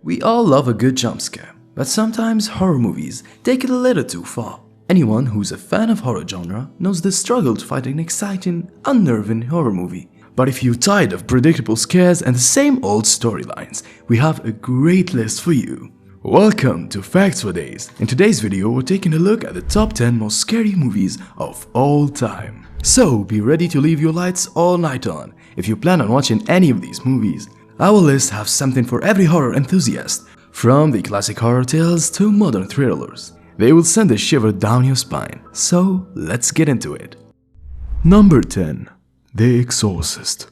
We all love a good jump scare, but sometimes horror movies take it a little too far. Anyone who's a fan of horror genre knows the struggle to find an exciting, unnerving horror movie. But if you're tired of predictable scares and the same old storylines, we have a great list for you. Welcome to Facts for Days. In today's video, we're taking a look at the top 10 most scary movies of all time. So be ready to leave your lights all night on if you plan on watching any of these movies. Our list has something for every horror enthusiast, from the classic horror tales to modern thrillers. They will send a shiver down your spine, so let's get into it. Number 10. The Exorcist.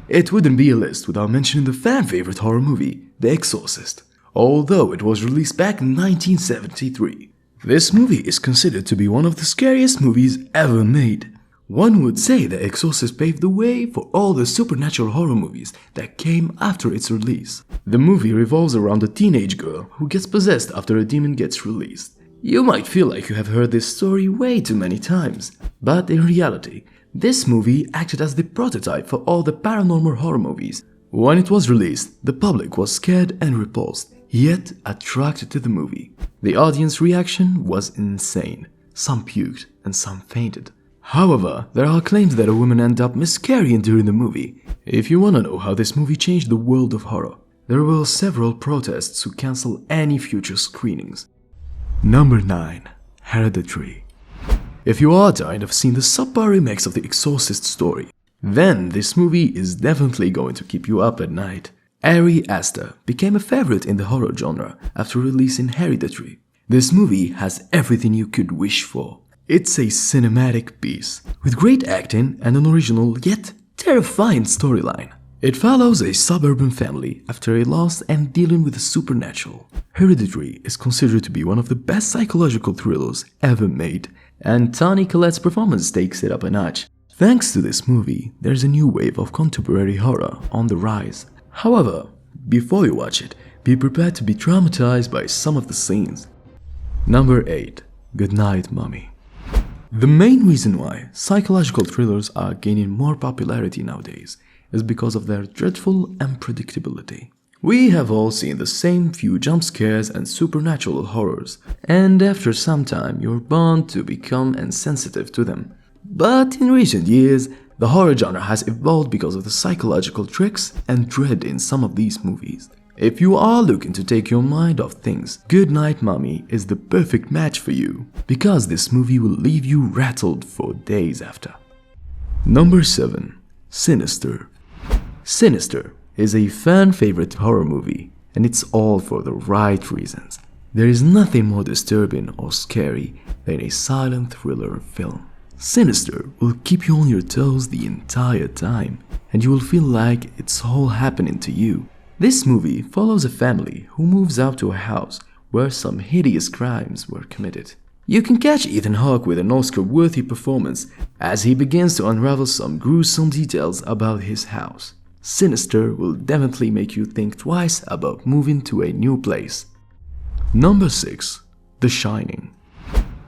It wouldn't be a list without mentioning the fan-favorite horror movie, The Exorcist, although it was released back in 1973. This movie is considered to be one of the scariest movies ever made. One would say The Exorcist paved the way for all the supernatural horror movies that came after its release. The movie revolves around a teenage girl who gets possessed after a demon gets released. You might feel like you have heard this story way too many times, but in reality, this movie acted as the prototype for all the paranormal horror movies. When it was released, the public was scared and repulsed, yet attracted to the movie. The audience reaction was insane. Some puked and some fainted. However, there are claims that a woman ended up miscarrying during the movie. If you wanna know how this movie changed the world of horror, there were several protests to cancel any future screenings. Number 9. Hereditary. If you are tired of seeing the subpar remakes of the Exorcist story, then this movie is definitely going to keep you up at night. Ari Aster became a favorite in the horror genre after releasing Hereditary. This movie has everything you could wish for. It's a cinematic piece, with great acting and an original yet terrifying storyline. It follows a suburban family after a loss and dealing with the supernatural. Hereditary is considered to be one of the best psychological thrillers ever made, and Toni Collette's performance takes it up a notch. Thanks to this movie, there's a new wave of contemporary horror on the rise. However, before you watch it, be prepared to be traumatized by some of the scenes. Number 8. Goodnight, Mommy. The main reason why psychological thrillers are gaining more popularity nowadays is because of their dreadful unpredictability. We have all seen the same few jump scares and supernatural horrors, and after some time you're bound to become insensitive to them. But in recent years, the horror genre has evolved because of the psychological tricks and dread in some of these movies. If you are looking to take your mind off things, Goodnight Mommy is the perfect match for you, because this movie will leave you rattled for days after. Number 7. Sinister. Sinister is a fan-favorite horror movie, and it's all for the right reasons. There is nothing more disturbing or scary than a silent thriller film. Sinister will keep you on your toes the entire time, and you will feel like it's all happening to you. This movie follows a family who moves out to a house where some hideous crimes were committed. You can catch Ethan Hawke with an Oscar-worthy performance as he begins to unravel some gruesome details about his house. Sinister will definitely make you think twice about moving to a new place. Number 6. The Shining.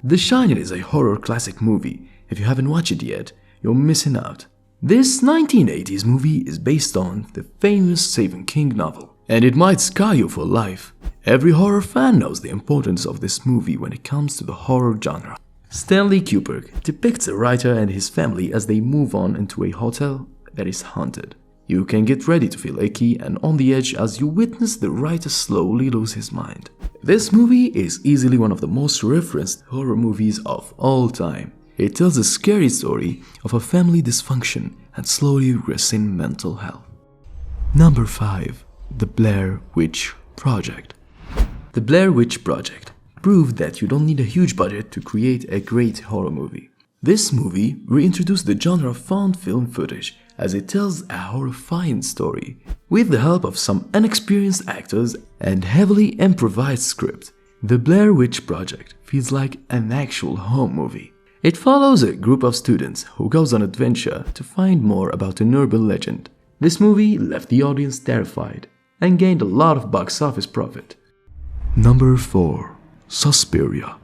The Shining is a horror classic movie. If you haven't watched it yet, you're missing out. This 1980s movie is based on the famous Stephen King novel, and it might scar you for life. Every horror fan knows the importance of this movie when it comes to the horror genre. Stanley Kubrick depicts a writer and his family as they move on into a hotel that is haunted. You can get ready to feel achy and on the edge as you witness the writer slowly lose his mind. This movie is easily one of the most referenced horror movies of all time. It tells a scary story of a family dysfunction and slowly regressing mental health. Number 5. The Blair Witch Project. The Blair Witch Project proved that you don't need a huge budget to create a great horror movie. This movie reintroduced the genre of found film footage as it tells a horrifying story. With the help of some inexperienced actors and heavily improvised script, The Blair Witch Project feels like an actual home movie. It follows a group of students who goes on adventure to find more about an urban legend. This movie left the audience terrified and gained a lot of box office profit. Number 4. Suspiria.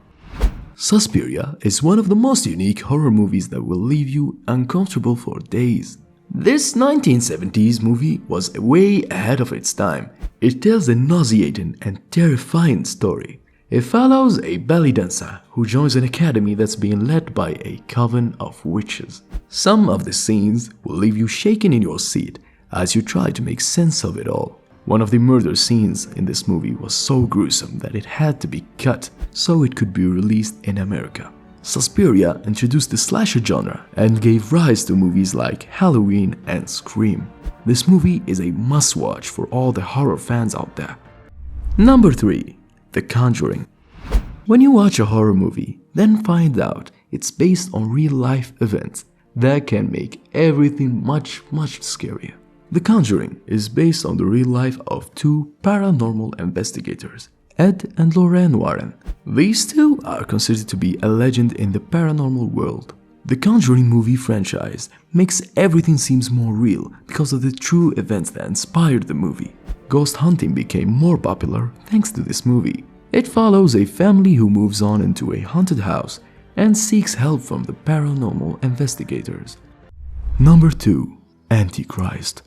Suspiria is one of the most unique horror movies that will leave you uncomfortable for days. This 1970s movie was way ahead of its time. It tells a nauseating and terrifying story. It follows a belly dancer who joins an academy that's being led by a coven of witches. Some of the scenes will leave you shaking in your seat as you try to make sense of it all. One of the murder scenes in this movie was so gruesome that it had to be cut so it could be released in America. Suspiria introduced the slasher genre and gave rise to movies like Halloween and Scream. This movie is a must-watch for all the horror fans out there. Number 3. The Conjuring. When you watch a horror movie, then find out it's based on real-life events, that can make everything much scarier. The Conjuring is based on the real life of two paranormal investigators, Ed and Lorraine Warren. These two are considered to be a legend in the paranormal world. The Conjuring movie franchise makes everything seems more real because of the true events that inspired the movie. Ghost hunting became more popular thanks to this movie. It follows a family who moves on into a haunted house and seeks help from the paranormal investigators. Number 2. Antichrist.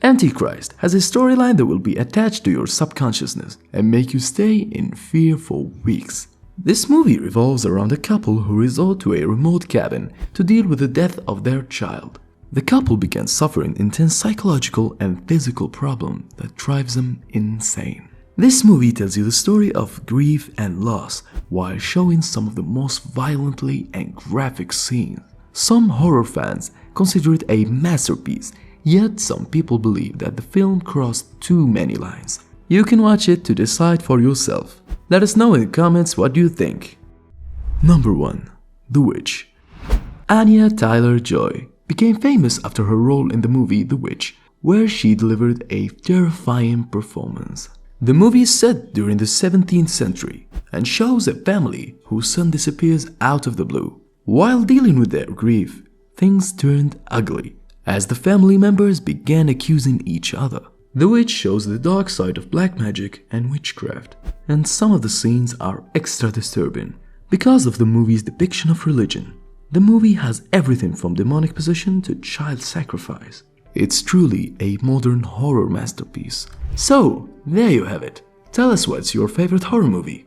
Antichrist has a storyline that will be attached to your subconsciousness and make you stay in fear for weeks. This movie revolves around a couple who resort to a remote cabin to deal with the death of their child. The couple begins suffering intense psychological and physical problems that drives them insane. This movie tells you the story of grief and loss while showing some of the most violently and graphic scenes. Some horror fans consider it a masterpiece, yet some people believe that the film crossed too many lines. You can watch it to decide for yourself. Let us know in the comments what you think. Number 1. The Witch. Anya Taylor-Joy became famous after her role in the movie The Witch, where she delivered a terrifying performance. The movie is set during the 17th century and shows a family whose son disappears out of the blue. While dealing with their grief, things turned ugly as the family members began accusing each other. The Witch shows the dark side of black magic and witchcraft, and some of the scenes are extra disturbing because of the movie's depiction of religion. The movie has everything from demonic possession to child sacrifice. It's truly a modern horror masterpiece. So, there you have it. Tell us what's your favorite horror movie.